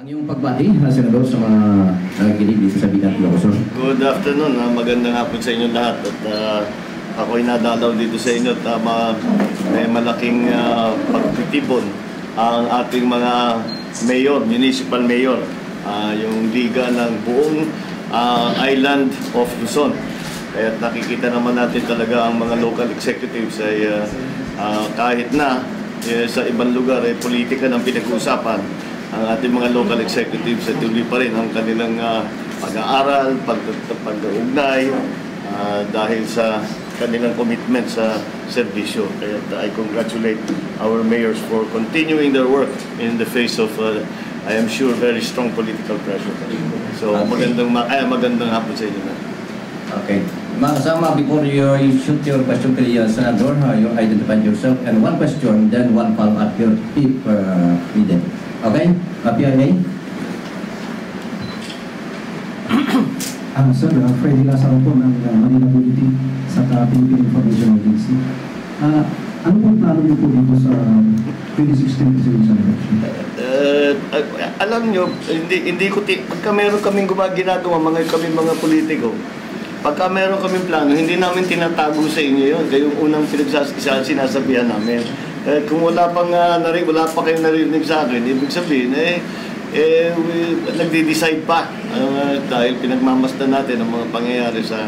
Ang iyong pagbati, Senador, sa mga nakikinig dito sa Bigat Ilocos. Good afternoon. Magandang hapon sa inyo lahat. At ako'y nadalaw dito sa inyo at may malaking pagtitipon ang ating mga mayor, municipal mayor, yung liga ng buong island of Luzon. Kaya nakikita naman natin talaga ang mga local executives ay kahit na sa ibang lugar ay politika ng pinag-uusapan, ang ating mga local executives ay tuloy pa rin ang kanilang pag-aaral, pag-uugnay dahil sa kanilang commitment sa serbisyo. Kaya I congratulate our mayors for continuing their work in the face of, I am sure, very strong political pressure. So magandang hapon sa inyo na. Okay. Mga kasama, before you shoot your question to the Senador, you identify yourself and one question, then one follow-up here if needed. Okay? PIA? Sir, Freddy Lazaro po ng Manila Bulletin sa Philippine Information Agency. Ano po plano niyo po dito sa 2016 presidential election? Alam nyo, hindi ko pagka meron kaming ginagawa, mga politiko, pagka meron kaming plano, hindi namin tinatago sa inyo yun. Kayong unang sinasabihan namin. Kung wala pa kayong narinig sa akin, ibig sabihin, nagde-decide pa. Dahil pinagmamasdan natin ang mga pangyayari sa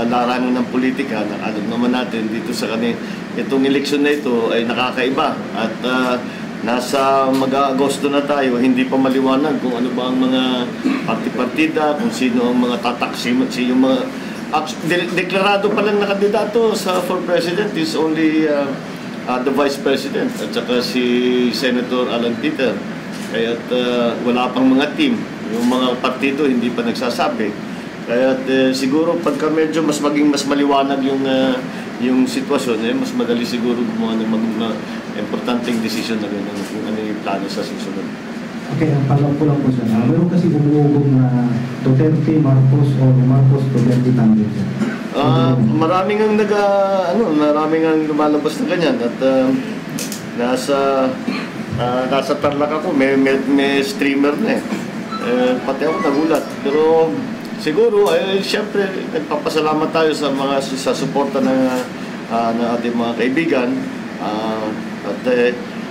larangan ng politika. Alam naman natin dito sa itong eleksyon na ito ay nakakaiba. At nasa mag-Agosto na tayo, hindi pa maliwanag kung ano ba ang mga parti-partida, kung sino ang mga tataksim at sino mga deklarado pa lang na kandidato for president is only the vice president at saka si Senator Alan Peter. Kaya wala pang mga team, yung mga partido hindi pa nagsasabi. Kaya siguro pagka medyo mas maliwanag yung sitwasyon, mas madali siguro gumawa ng mga importanteng desisyon na gano'n kung ano yung plano sa susunod. Okay, ang follow-up ko lang po siya. Meron kasi bumuugong na Duterte, Marcos, o Marcos, Duterte tandem siya. Maraming ang lumalabas na ganyan. At nasa Tarlac ako, may streamer na pati ako nagulat. Pero siguro, siyempre, nagpapasalamat tayo sa suporta ng ating mga kaibigan. At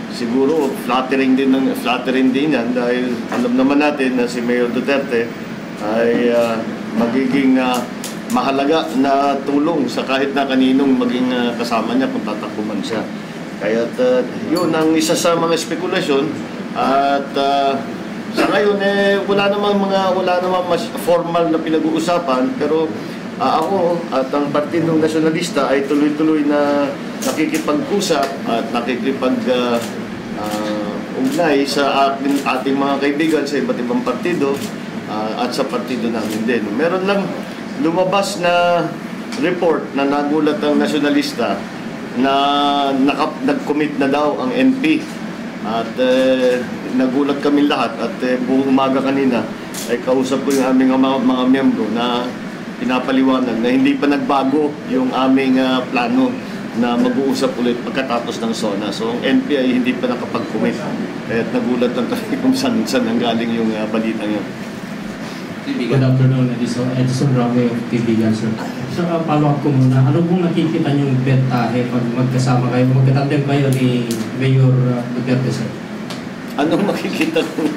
siguro flattering din yan dahil alam naman natin na si Mayor Duterte ay magiging mahalaga na tulong sa kahit na kaninong maging kasama niya kung tatakbo man siya. Kaya yun ang isa sa mga spekulasyon at sa ngayon wala namang mas formal na pinag-uusapan, pero ako at ang Partidong Nasyonalista ay tuloy-tuloy na nakikipag-usap at nakikipag-ugnay sa ating mga kaibigan sa iba't ibang partido at sa partido namin din. Meron lang lumabas na report na nagulat ang Nasyonalista na nag-commit na daw ang NP at nagulat kami lahat at buong umaga kanina ay kausap ko yung aming mga miyembro na pinapaliwanag na hindi pa nagbago yung aming plano na mag-uusap ulit pagkatapos ng SONA. So, ang NP ay hindi pa nakapag-commit. Kaya nagulat lang kami kung saan nanggaling yung balitang yun. Good afternoon, Edison Rame of Tibigan, sir. So, follow-up ko muna. Ano pong nakikita niyong bentahe pag magkatandem kayo ni Mayor Duterte, sir? Anong makikita nyo?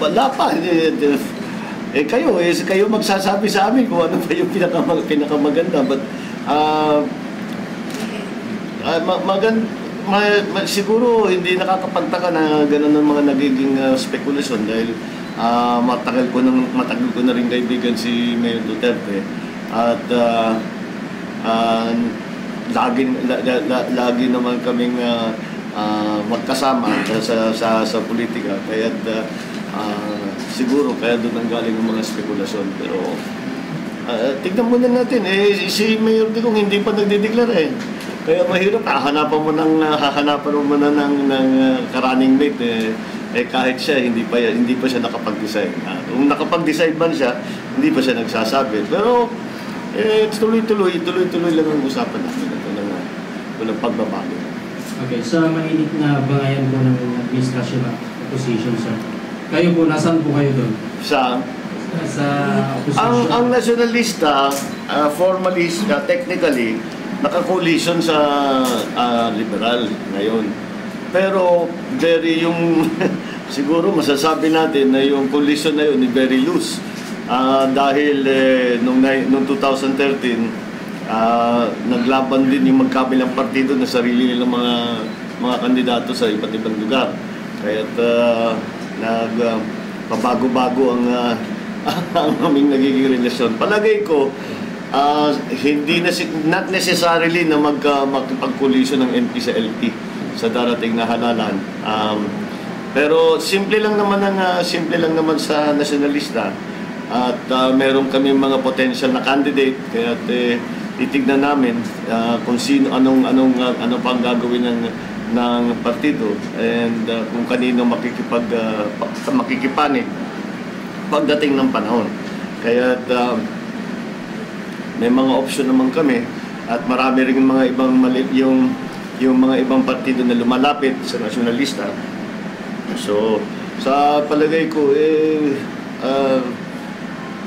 Wala pa. Kayo magsasabi sa amin kung ano ba yung pinakamaganda. But siguro hindi nakakapagtaka na gano'n ang mga nagiging spekulasyon dahil matagal ko na rin kaibigan si Mayor Duterte at lagi naman kaming magkasama sa politika. Kaya siguro kaya doon ang galing ng mga spekulasyon. Pero tignan muna natin, si Mayor Digong hindi pa nagdedeklara Kaya mahirap, hahanapan mo na ng ka-running mate kahit siya hindi pa siya nakapag-decide. Kung nakapag-decide man siya, hindi pa siya nagsasabi. Pero tuloy-tuloy lang ang usapan namin. Walang pagbabago. Okay, sa mainit na bangayan po ng administration at opposition, sir. Kayo po, nasaan po kayo doon? Sa Opposition? ang nationalista, formally, technically, naka-coalition sa liberal ngayon. Pero very yung siguro masasabi natin na yung coalition na yun very loose. Dahil nung 2013 naglaban din yung magkabilang partido na sarili nilang mga kandidato sa iba't ibang lugar. Kaya't pabago-bago ang ang aming nagiging relasyon. Palagay ko hindi not necessarily na magpag-coalition ng NP sa LP sa darating na halalan. Pero simple lang naman sa nationalista at meron kami mga potential na candidate kaya titignan namin kung sino anong pang gagawin ng partido and kung kanino makikipanig pagdating ng panahon. Kaya may mga option naman kami at marami ring mga ibang yung mga ibang partido na lumalapit sa nationalista. So sa palagay ko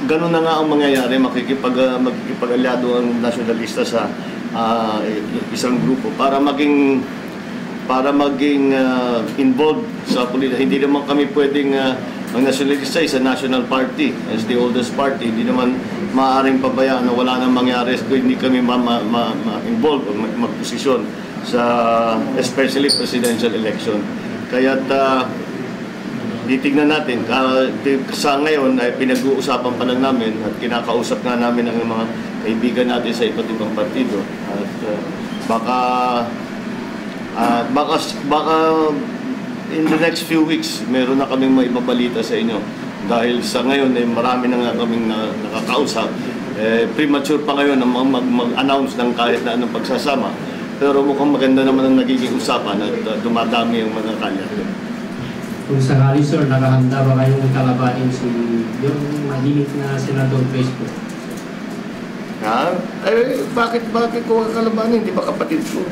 ganun na nga ang mangyayari, makikipag-alyado ang nationalista sa isang grupo para maging involved sa politika. Hindi naman kami pwedeng ang nationalista is a national party as the oldest party. Hindi naman maaaring pabayaan na wala nang mangyari kung hindi kami ma-involve o magposisyon sa especially presidential election. Kaya titignan natin. Sa ngayon ay pinag-uusapan pa lang namin at kinakausap nga namin ang mga kaibigan natin sa iba't ibang partido. At baka in the next few weeks meron na kaming maibabalita sa inyo. Dahil sa ngayon marami na nga kaming nakakausap. Premature pa ngayon na mag-announce ng kahit na anong pagsasama. Pero mukhang maganda naman ang nagiging usapan at dumadami ang mga kalyat. Kung sakali, sir, nakahanda ba kayong kalabanin yung mahimik na Senador Facebook? Bakit ko kalabanin? Hindi ba kapatid ko?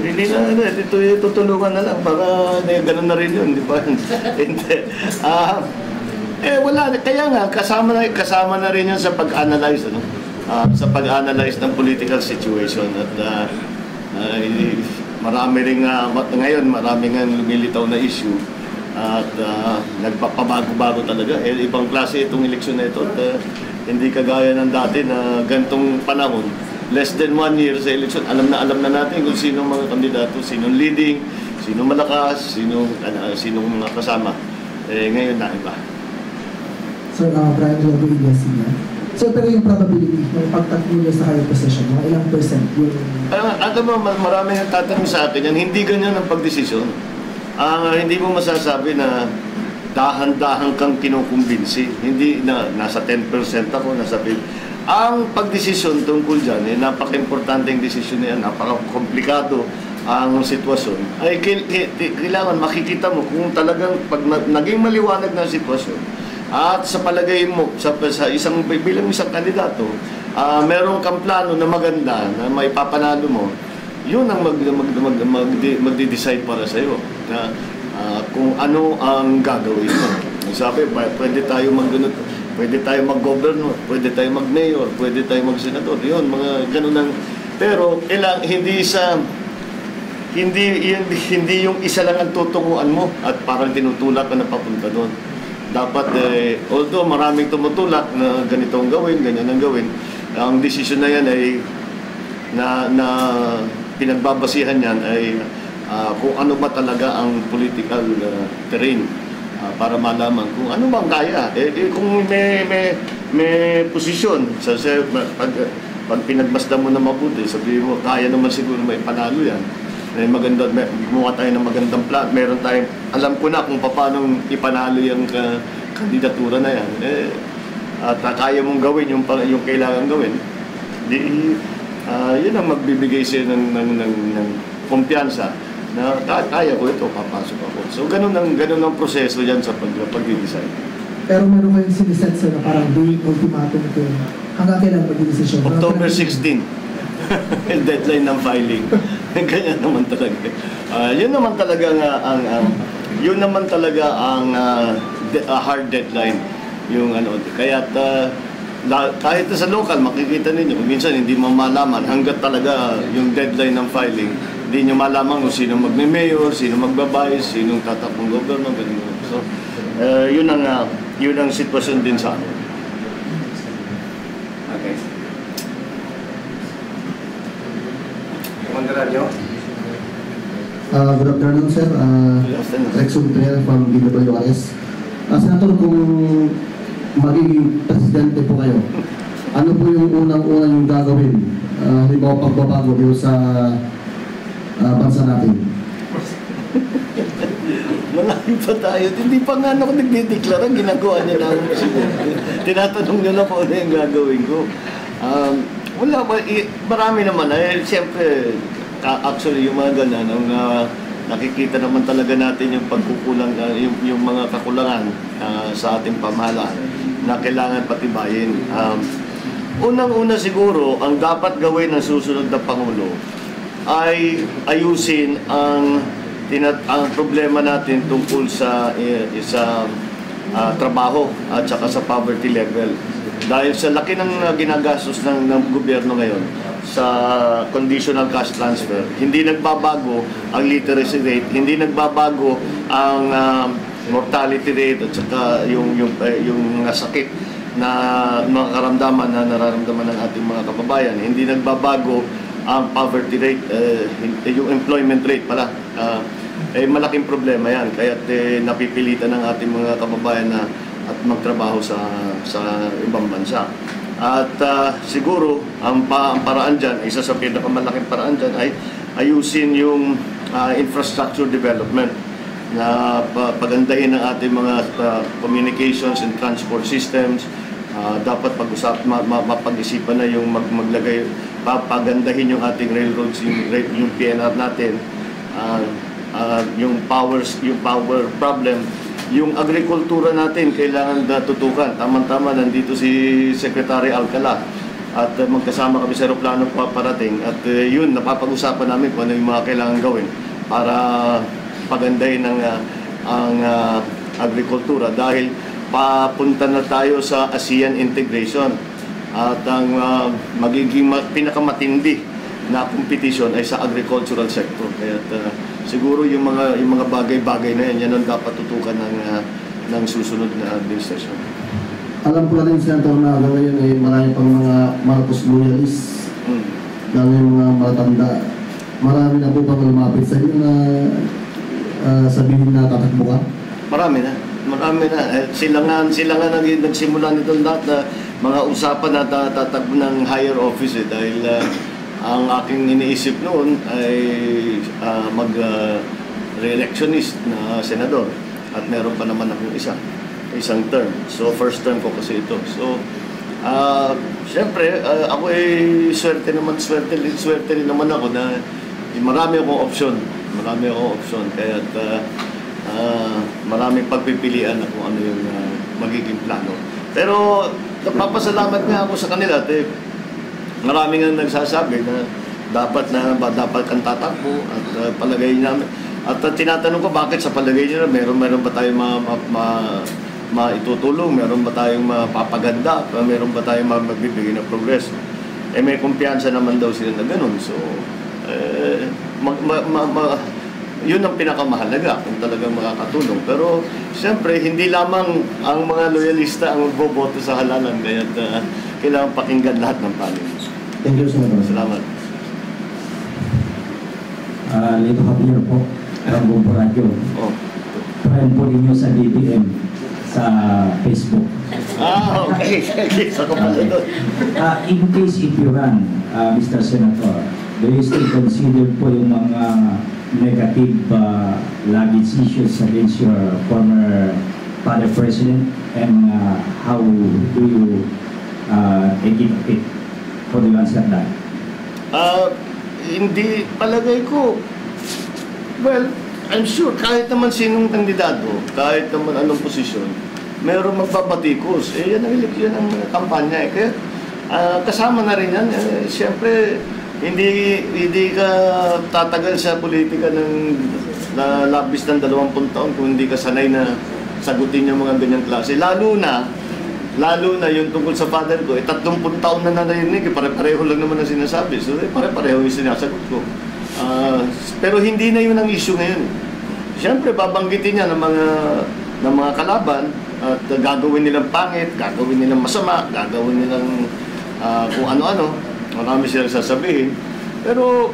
Hindi na, tutulungan na lang. Baka ganun na rin yun, di ba? Hindi. Wala. Kaya nga, kasama na rin yun sa pag-analyze, ano? Sa pag-analyze ng political situation. At marami rin ngayon, marami nga lumilitaw na issue at nagpapabago-bago talaga. Ibang klase itong eleksyon na ito at hindi kagaya ng dati na gantong panahon. Less than 1 year sa eleksyon, alam na natin kung sino mga kandidato, sinong leading, sinong malakas, sinong mga kasama. Ngayon na iba. Sir, Brian Lobo, Iglesias. So, pero yung probability ng pagtakbo niya sa higher position, mga ilang percent yung... Alam mo, marami ang tatanong sa akin yan, hindi ganyan ang pagdesisyon. Hindi mo masasabi na dahan-dahan kang kinukumbinsi. Hindi na nasa 10% ako, nasa 50%. Ang pagdesisyon tungkol dyan, napaka-importanteng desisyon na yan, napaka-komplikado ang sitwasyon. Ay kailangan makikita mo kung talagang pag naging maliwanag na sitwasyon, at sa palagay mo, bilang isang kandidato, meron kang plano na maganda na maipapanalo mo, yun ang magde-decide para sa iyo na kung ano ang gagawin mo. Sabi, pwede tayo mag-governor, pwede tayo mag-mayor, pwede tayo mag-senador. Yun, mga ganun lang. Pero hindi yung isa lang ang tutunguan mo at parang tinutulak ka na papunta doon. Dapat, although maraming tumutulak na ganito ang gawin, ganyan ang gawin, ang desisyon na yan ay na pinagbabasihan yan ay kung ano ba talaga ang political terrain para malaman kung ano bang kaya. Kung may posisyon, pag pinagmasdan mo na mabuti, sabihin mo, kaya naman siguro may panalo yan. Gumawa tayo ng magandang plan. Meron tayong, alam ko na kung paano ipanalo yung kandidatura na yan. At kaya mong gawin yung kailangan gawin. Yun ang magbibigay sa'yo ng kumpiyansa na kaya ko ito, papasok ako. So ganun ang proseso yan sa pag-design. Pero meron kayong siniset na parang date ultimatum ko hanggang kailan mag-decision? October 16. Deadline ng filing. Ganyan naman talaga. Yun naman talaga ang hard deadline yung ano. Kaya kahit sa local makikita ninyo minsan hindi mo malaman hangga't talaga yung deadline ng filing, hindi nyo malaman kung sino magme-mayor, sino magbabayis, sinong tatakbong gobyerno, ganun. So yun ang sitwasyon din sa amin. Okay. Commander, Good afternoon, sir. Rex Untriel from DWRS. Senator, kung magiging presidente po kayo, ano po yung unang-unang yung gagawin? Halimbawa pagbabago dito sa bansa natin? Malayo pa tayo. Hindi pa nga ako nagdideklara, ginagawa niya lang ang presidente. Tinatanong niyo na kung ano yung gagawin ko. Wala ba, marami naman. Siyempre, actually, yung mga ganyan, nakikita naman talaga natin yung pagkukulang, yung mga kakulangan sa ating pamahalaan na kailangan patibayin. Unang-una siguro, ang dapat gawin ng susunod na Pangulo ay ayusin ang problema natin tungkol sa trabaho at saka sa poverty level. Dahil sa laki ng ginagastos ng gobyerno ngayon sa conditional cash transfer, hindi nagbabago ang literacy rate, hindi nagbabago ang mortality rate at saka yung sakit na mga karamdaman na nararamdaman ng ating mga kababayan. Hindi nagbabago ang poverty rate, yung employment rate pala. Malaking problema yan. Kaya napipilitan ng ating mga kababayan na at magtrabaho sa ibang bansa. At siguro, ang paraan dyan, isa sa pinakamalaking paraan dyan ay ayusin yung infrastructure development na pagandahin ang ating mga communications and transport systems. Dapat mapag-isipan na yung maglagay, pagandahin yung ating railroads, yung PNR natin, yung power problem. Yung agrikultura natin, kailangan tutukan. Tama-tama, nandito si Secretary Alcala at magkasama kami sa aeroplano parating. At yun, napapag-usapan namin kung ano yung mga kailangan gawin para pagandahin ang agrikultura. Dahil papunta na tayo sa ASEAN integration. At ang magiging pinakamatindi na kompetisyon ay sa agricultural sector. Kaya siguro yung mga bagay-bagay na yan ang dapat tutukan ng susunod na administrasyon. Alam ko natin, Senator, na ngayon ay marami pang mga Marcos loyalists, dahil mga matanda. Marami na po bang lumapit sa inyo na sabihin na tatakbo ka? Marami na. Sila nga nagsimula nito lahat na mga usapan na tatakbo ng higher office dahil ang aking iniisip noon ay mag-re-electionist na senador at meron pa naman akong isang term. So first term ko kasi ito. So siyempre ako ay swerte rin naman ako na marami akong option. Kaya maraming pagpipilian na kung ano yung magiging plano. Pero napapasalamat nga ako sa kanila at maraming ang nagsasabi na dapat kang tatakbo at palagay namin. At tinatanong ko bakit sa palagay nila meron ba tayong maitutulong, meron ba tayong mapapaganda, meron ba tayong magbibigay ng progreso. May kumpiyansa naman daw sila na ganun. So, yun ang pinakamahalaga kung talagang makakatulong. Pero, siyempre, hindi lamang ang mga loyalista ang magboboto sa halalan. Kaya kailangan pakinggan lahat ng panig. Thank you, Senator. Salamat. Lito Javier po, Rambo Radio. Friend po ninyo sa DBM sa Facebook. Okay. Sa kapala doon. In case if you run, Mr. Senator, do you still consider po yung mga negative luggage issues against your former father president? And how do you take it for the ones like that? Hindi, palagay ko, well, I'm sure kahit naman sinong kandidato, kahit naman anong posisyon, mayroong magbabatikos. Yan ang kampanya. Kaya kasama na rin yan. Siyempre, hindi ka tatagal sa politika ng labis ng 20 taon kung hindi ka sanay na sagutin yung mga ganyang klase. Lalo na yung tungkol sa father ko, 30 taon na narinig, pare-pareho lang naman ang sinasabi. So, pare-pareho yung sinasagot ko. Pero hindi na yun ang issue ngayon. Siyempre, babanggitin niya ng mga kalaban at gagawin nilang pangit, gagawin nilang masama, gagawin nilang kung ano-ano. Marami silang sasabihin. Pero,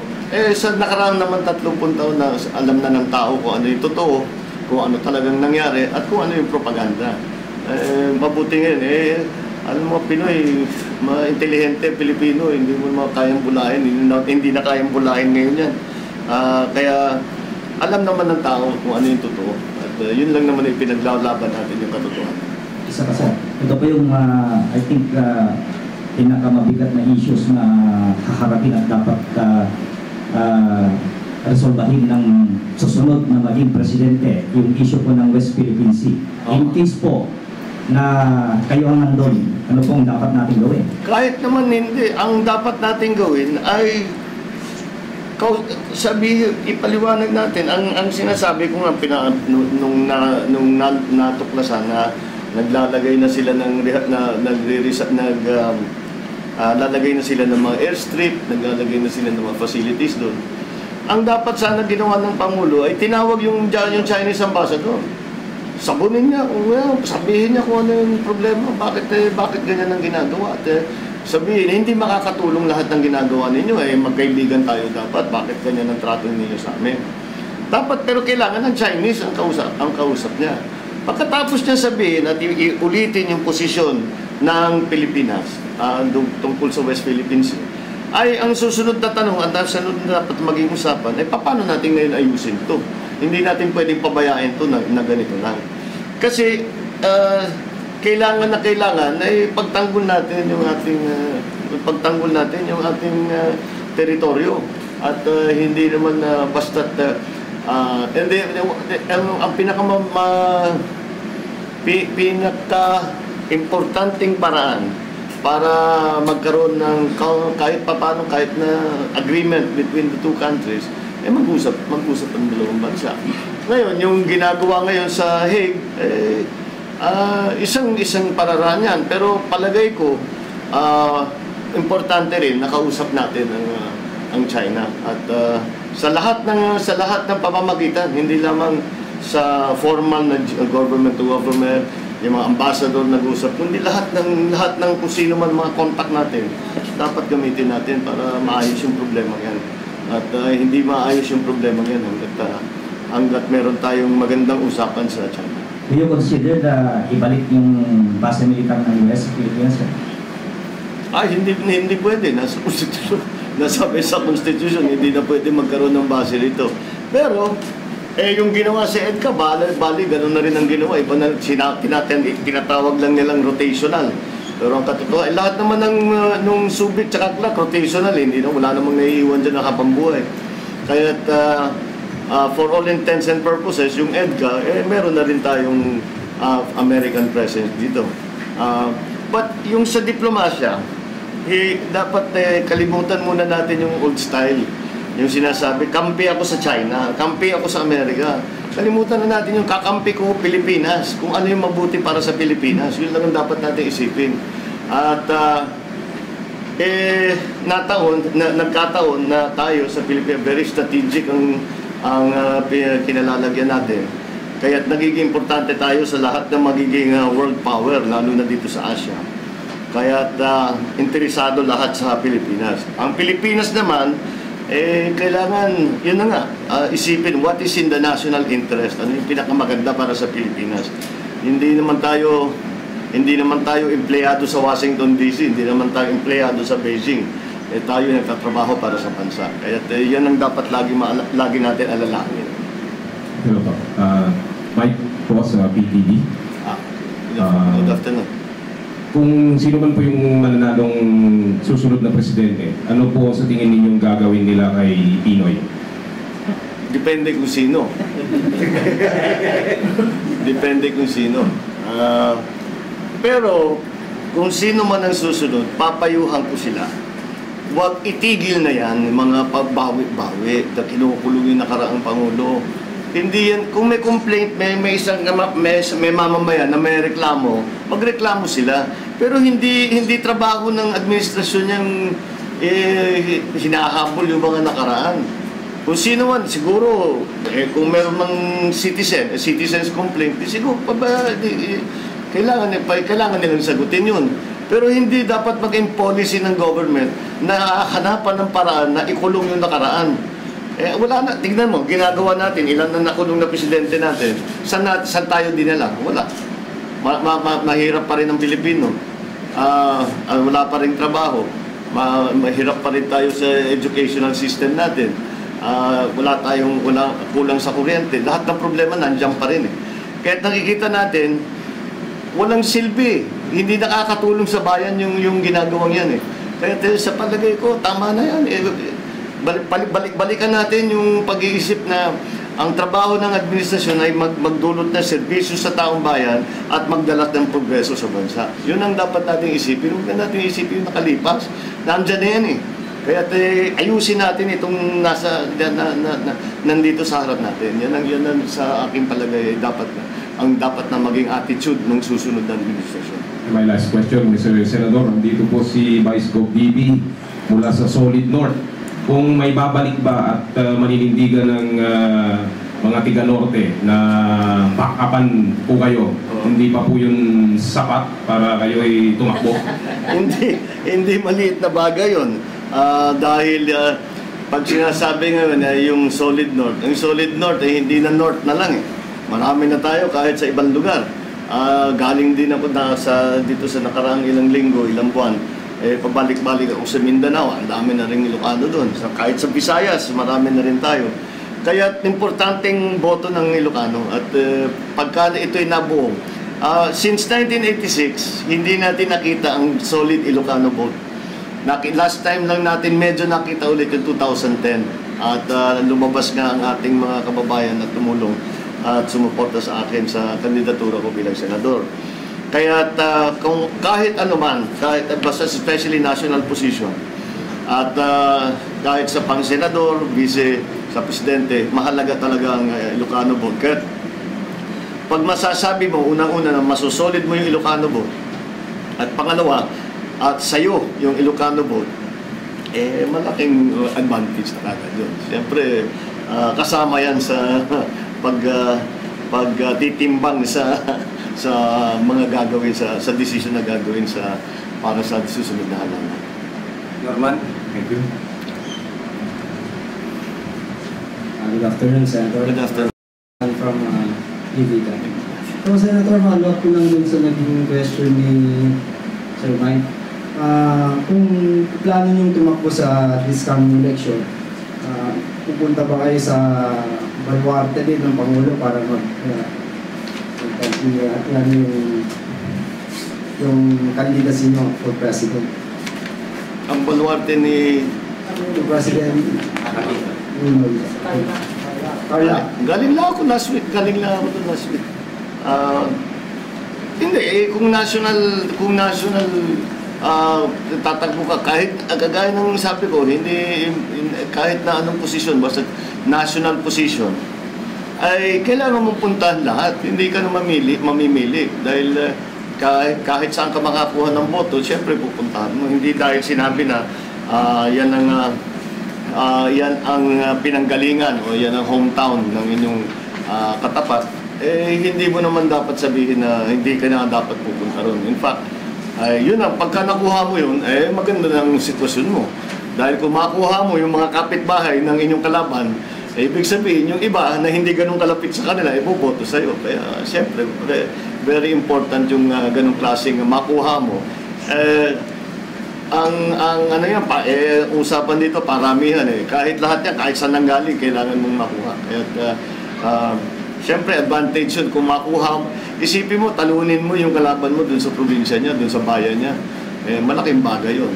sa nakaraan naman 30 taon na alam na ng tao kung ano yung totoo, kung ano talagang nangyari, at kung ano yung propaganda. Mabuti ngayon, alam mo, Pinoy, ma-intelihente Pilipino, hindi mo naman kayang bulahin, hindi na kayang bulahin ngayon yan. Kaya, alam naman ng tao kung ano yung totoo. At yun lang naman yung pinaglalaban natin yung katotohanan. Isa pa, sir. Ito pa yung, I think, pinakamabigat na issues na haharapin at dapat resolbahin ng susunod na maging presidente, yung issue po ng West Philippine Sea. In case po na kayo ang nandun, ano pong dapat natin gawin? Kahit naman hindi. Ang dapat natin gawin ay ipaliwanag natin. Ang sinasabi ko nga nung natuklasan na naglalagay na sila lalagay na sila ng mga airstrip, naglalagay na sila ng mga facilities doon. Ang dapat sana ginawa ng Pangulo ay tinawag yung Chinese ambassador. Sabunin niya, sabihin niya kung ano yung problema, bakit ganyan ang ginagawa. At sabihin, hindi makakatulong lahat ng ginagawa ninyo, magkaibigan tayo dapat, bakit ganyan ang trato ninyo sa amin. Dapat, pero kailangan ng Chinese ang kausap niya. Pagkatapos niya sabihin at ulitin yung posisyon ng Pilipinas tungkol sa West Philippine Sea, ay ang susunod na tanong, ang sunod na dapat maging usapan, ay paano natin ngayon ayusin ito? Hindi natin pwedeng pabayaan ito na ganito lang. Kasi kailangan ay pagtanggol natin yung ating teritoryo at hindi naman basta't ang pinaka-importanting paraan para magkaroon ng kahit na agreement between the two countries, mag-usap ang dalawang bansa. Ngayon, yung ginagawa ngayon sa Hague, isang pararaan yan. Pero palagay ko, importante rin nakausap natin ang China. At sa lahat ng pamamagitan, hindi lamang sa formal na government to government, yung mga ambassador nag-usap, kundi lahat ng kung sino man mga contact natin, dapat gamitin natin para maayos yung problema yan. At hindi maayos yung problema yan hanggat meron tayong magandang usapan sa China. Do you consider na ibalik yung base militar ng US sa Pilipinas? Hindi pwede. Nasa Constitution. Nasabi sa Constitution, hindi na pwede magkaroon ng base rito. Pero, yung ginawa si EDCA, bali, gano'n na rin ang ginawa. Iba na, tinatawag lang nilang rotational. Pero ang katotohanan, lahat naman nung Subic tsaka Clark, rotational, wala namang naiiwan dyan na habang buhay. Kaya for all intents and purposes, yung EDCA, meron na rin tayong American presence dito. But yung sa diplomasya, dapat kalimutan muna natin yung old style. Yung sinasabi, kampi ako sa China, kampi ako sa Amerika. Kalimutan na natin yung kakampi ko Pilipinas, kung ano yung mabuti para sa Pilipinas. Yun lang ang dapat natin isipin. At nagkataon na tayo sa Pilipinas, very strategic ang kinalalagyan natin. Kaya't nagiging importante tayo sa lahat ng magiging world power, lalo na dito sa Asia. Kaya't interesado lahat sa Pilipinas. Ang Pilipinas naman, kailangan, yun na nga, isipin what is in the national interest, ano yung pinakamaganda para sa Pilipinas. Hindi naman tayo empleyado sa Washington DC, hindi naman tayo empleyado sa Beijing. Tayo nagtatrabaho para sa bansa. Kaya yan ang dapat lagi natin alalahanin. Hello po. Mike po sa PTV. Good afternoon. Kung sino man po yung mananalong susunod na presidente, ano po sa tingin ninyong gagawin nila kay Pinoy? Depende kung sino. Depende kung sino. Pero kung sino man ang susunod, papayuhan ko sila wag itigil na yan, mga pagbawi-bawi na kinukulong yung nakaraang Pangulo. Hindi yan, kung may complaint, may mamamayan na may reklamo, magreklamo sila. Pero hindi trabaho ng administrasyon yung hinahabol yung mga nakaraan. Kung sino man, siguro, kung meron mang citizen's complaint, siguro, kailangan nilang sagutin yun. Pero hindi dapat maging policy ng government na hanapan ng paraan na ikulong yung nakaraan. Wala na, tingnan mo, ginagawa natin, ilan na nakulong na presidente natin, saan tayo dinala? Wala. Mahirap pa rin ang Pilipino. Wala pa rin trabaho. Mahirap pa rin tayo sa educational system natin. Wala kulang sa kuryente. Lahat ng problema nandiyan pa rin. Kahit nakikita natin, walang silbi. Hindi nakakatulong sa bayan yung ginagawang yan. Kaya sa palagay ko, tama na yan. Balikan natin yung pag-iisip na ang trabaho ng administrasyon ay magdulot ng serbisyo sa taong bayan at magdala ng progreso sa bansa. Yun ang dapat natin isipin. Huwag na natin isipin yung nakalipas. Nandiyan na yan Kaya ayusin natin itong nandito sa harap natin. Yan ang sa aking palagay ang dapat na maging attitude ng susunod na administrasyon. My last question, Mr. Senador. Nandito po si Vice Gov. Bibi mula sa Solid North. Kung may babalik ba at maninindigan ng mga tiga-norte na backupan po kayo, hindi pa po yun sapat para kayo ay tumakbo? Hindi maliit na bagay yun. Dahil pag sinasabi ngayon yung Solid North, ang Solid North ay hindi na North na lang Marami na tayo kahit sa ibang lugar. Galing din ako dito sa nakaraang ilang linggo, ilang buwan. Pabalik-balik ako sa Mindanao, ang dami na rin Ilocano doon. Kahit sa Visayas, marami na rin tayo. Kaya importanteng boto ng Ilocano. At pagka ito'y nabuo, since 1986, hindi natin nakita ang solid Ilocano vote. Last time lang natin medyo nakita ulit yung 2010 at lumabas nga ang ating mga kababayan at tumulong at sumuporta sa akin sa kandidatura ko bilang senador. Kaya kung kahit ano man, kahit basta especially national position at kahit sa pang-senador, vice, sa presidente, mahalaga talaga ang Ilocano vote. Kaya pag masasabi mo, unang-una na masusolid mo yung Ilocano vote at pangalawa, at sa'yo yung Ilocano vote, malaking advantage talaga yun. Siyempre, kasama yan sa pagtitimbang sa mga gagawin, sa decision na gagawin para sa susunod na halaman. Norman, thank you. Good afternoon, Senator. Good afternoon. I'm from Livita. So, Senator, follow-up ko lang dun sa naging question ni Sir Mike. Kung plano niyong tumakbo sa this coming election, pupunta ba kayo sa baluarte din ng Pangulo para yung candidacy niyo for President? Ang baluarte ni President Carla. Galing lang ako last week. Hindi, kung national tatakbo ka, kahit kagaya ng sabi ko, hindi kahit na anong posisyon, basta national position, ay kailangan mong puntahan lahat. Hindi ka na mamimili dahil kahit saan ka makakuha ng boto, siyempre pupuntahan mo. Hindi dahil sinabi na yan ang pinanggalingan o yan ang hometown ng inyong katapat, hindi mo naman dapat sabihin na hindi ka na dapat pupunta ron. In fact, yun ang pagka nakuha mo yun, maganda ng sitwasyon mo. Dahil kung makuha mo yung mga kapitbahay ng inyong kalaban, ibig sabihin yung iba na hindi ganun kalapit sa kanila, iboboto sa'yo. Kaya siyempre, very important yung ganung klaseng makuha mo. Ano yan, usapan dito, paramihan Kahit lahat yan, kahit saan nanggaling, kailangan mong makuha. Kaya siyempre, advantage yun. Kung makuha, isipin mo, talunin mo yung kalaban mo dun sa probinsya niya, dun sa bayan niya. Malaking bagay yun.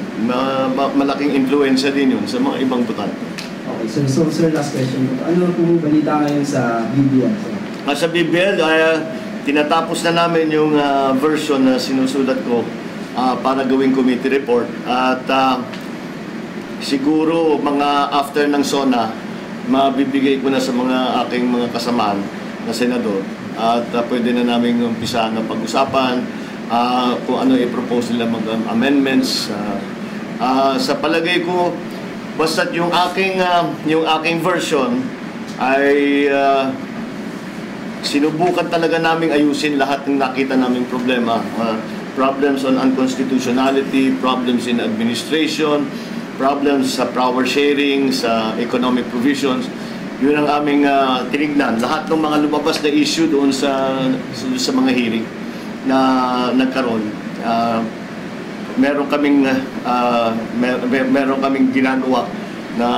Malaking influensya din yun sa mga ibang butante. Okay, so sir, last question. Ano kung balita ngayon sa BBL? Sa BBL, tinatapos na namin yung version na sinusulat ko para gawing committee report. At siguro mga after ng SONA, mabibigay ko na sa mga aking mga kasamaan na senador at pwede na namin umpisa na pag-usapan kung ano i-propose nila mag-amendments. Sa palagay ko, basta't yung aking version ay sinubukan talaga naming ayusin lahat ng nakita naming problema. Problems on unconstitutionality, problems in administration, problems sa power sharing, sa economic provisions. Yun ang aming tinignan. Lahat ng mga lumabas na issue doon sa mga hearing na nagkaroon. Meron kaming ginagawa na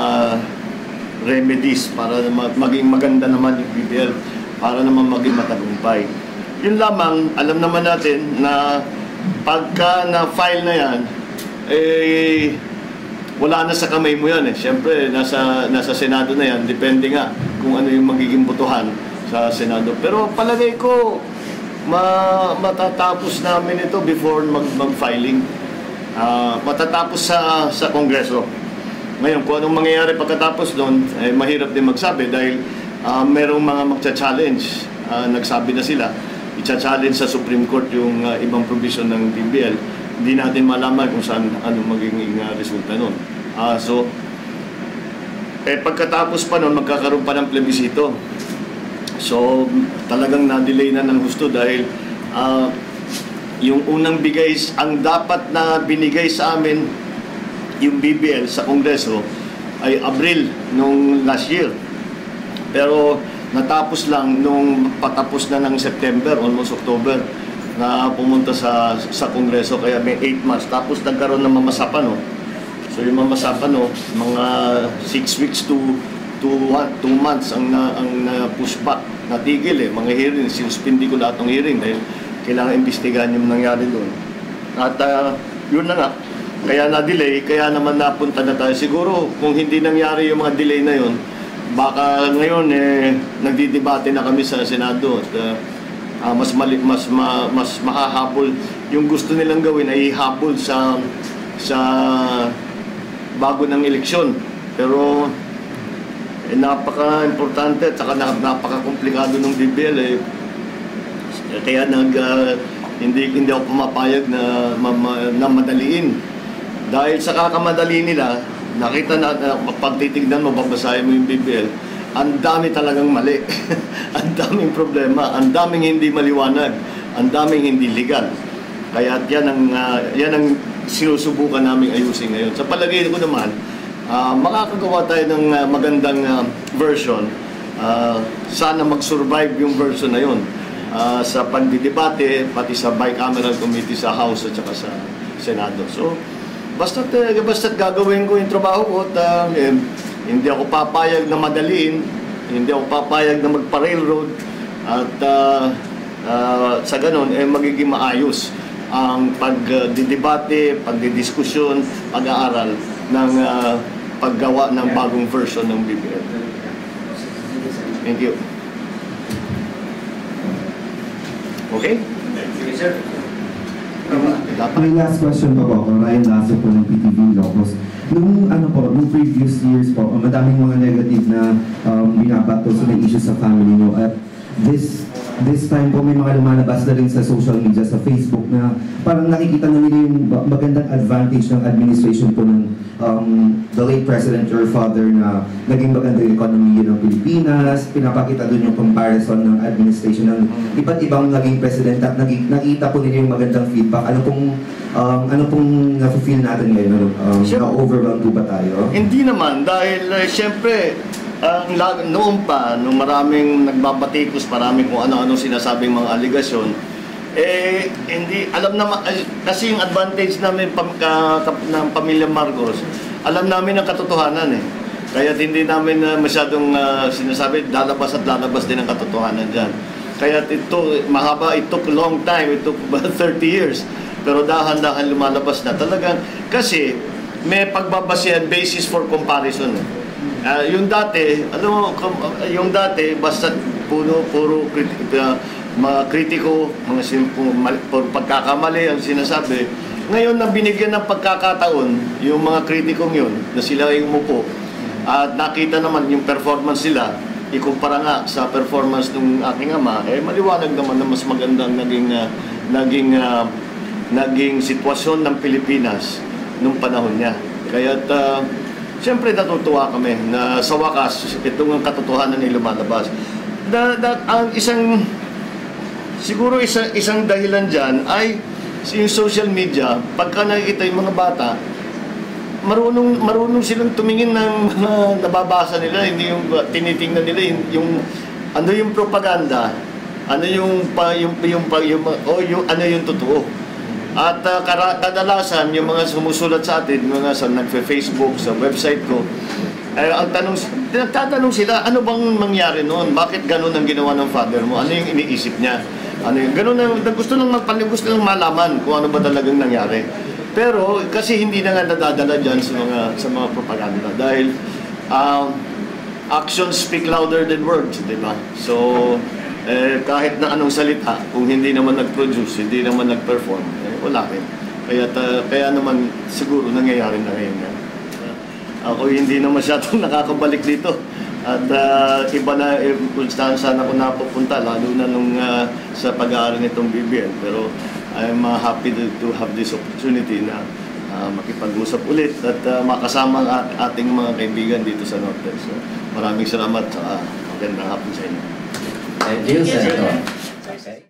remedies para maging maganda naman yung BBL, para naman maging matagumpay. Yun lamang, alam naman natin na pagka na-file na yan, wala na sa kamay mo yan. Siyempre, nasa Senado na yan. Depende nga kung ano yung magiging botohan sa Senado. Pero palagay ko, matatapos namin ito before mag-filing. Matatapos sa Kongreso. Ngayon, kung anong mangyayari pagkatapos doon, mahirap din magsabi dahil merong mga magcha-challenge. Nagsabi na sila, i-challenge sa Supreme Court yung ibang provision ng BBL. Hindi natin malaman kung saan anong magiging resulta nun. Pagkatapos pa nun, magkakaroon pa ng plebisito. So, talagang na-delay na ng gusto dahil yung unang bigay, ang dapat na binigay sa amin yung BBL sa Kongreso ay Abril nung last year. Pero natapos lang nung patapos na ng September, almost October, na pumunta sa Kongreso, kaya may 8 months. Tapos nagkaroon ng mamasapano. So yung mamasapano, mga 6 weeks to 2 months ang push back. Natigil mga hearing. Sinuspindi ko lahat ng hearing dahil kailangan imbestigahan yung nangyari doon. At yun na nga. Kaya na-delay, kaya naman napunta na tayo. Siguro kung hindi nangyari yung mga delay na yun, baka ngayon nagdidebate na kami sa Senado at mas makahabol yung gusto nilang gawin ay habol sa bago ng eleksyon. Pero napaka-importante at saka napaka-komplikado ng BBL kaya hindi ako pumapayag na madaliin. Dahil sa kakamadali nila, nakita na pag titignan mo, babasahin mo yung BBL, ang dami talagang mali. Ang daming problema, ang daming hindi maliwanag, ang daming hindi legal. Kaya yan ang sinusubukan naming ayusin ngayon. Sa palagay ko naman, makakagawa tayo ng magandang version. Sana mag-survive yung version na yun sa pagdidebate, pati sa bicameral committee sa House at saka sa Senado. So, basta't gagawin ko yung trabaho ko at hindi ako papayag na madaliin, hindi ako papayag na magpa-railroad at sa ganun magiging maayos ang pagdidebate, pagdidiskusyon, pag-aaral ng paggawa ng bagong version ng BBL. Thank you. Okay? Thank you, sir. May last question pa po ako, Ryan Lasso po ng PTV Locos. Nung previous years po, madaming mga negative na binabato sa mga issues sa family nyo. At this time po may mga lumalabas na rin sa social media, sa Facebook na parang nakikita na nila yung magandang advantage ng administration po ng the late President, your father, na naging magandang economy ng Pilipinas. Pinapakita doon yung comparison ng administration ng iba't ibang naging president at nakita po nila yung magandang feedback. Ano pong na-feel natin ngayon? Na-overwhelmed po ba tayo? Hindi naman, dahil siyempre, noon pa, nung maraming nagbabatikos, maraming kung ano-ano sinasabing mga aligasyon, hindi, alam naman, kasi yung advantage namin ng pamilya Marcos, alam namin ang katotohanan Kaya hindi namin masyadong sinasabi, lalabas at lalabas din ang katotohanan dyan. Kaya mahaba, it took a long time, it took about 30 years. Pero dahan-dahan lumalabas na talagang, kasi may pagbabasihan, basis for comparison. Yung dati, basta puro mga kritiko, pagkakamali ang sinasabi, Ngayon na binigyan ng pagkakataon yung mga kritikong yun na sila ay umupo at nakita naman yung performance nila, ikumpara nga sa performance ng aking ama, maliwanag naman na mas magandang naging sitwasyon ng Pilipinas nung panahon niya. Kaya siyempre natutuwa kami na sa wakas itong ang katotohanan ay lumalabas. Ang siguro isang dahilan dyan ay yung social media. Pagka nakikita yung mga bata, marunong silang tumingin ng mga nababasa nila, hindi yung tinitingnan nila yung ano yung propaganda, ano yung ano yung totoo. At kadalasan yung mga sumusulat sa atin, mga sa nagfe-Facebook, sa website ko, ang nagtatanong sila, ano bang mangyari noon? Bakit ganun ang ginawa ng father mo? Ano yung iniisip niya? Ano yung ganun gusto lang malaman kung ano ba talagang nangyari. Pero kasi hindi na nga nadadala dyan sa mga propaganda dahil actions speak louder than words, di ba? So kahit na anong salita, kung hindi naman nag-produce, hindi naman nag-perform, wala rin. Kaya naman siguro nangyayari na ngayon yan. Ako hindi na masyadong nakakabalik dito. At iba na kung saan ako napupunta, lalo na nung sa pag-aaral nitong BBM. Pero I'm happy to have this opportunity na makipag-usap ulit at makasama ang ating mga kaibigan dito sa Norte. So maraming salamat sa magandang hapon sa inyo. Thank you, Senator.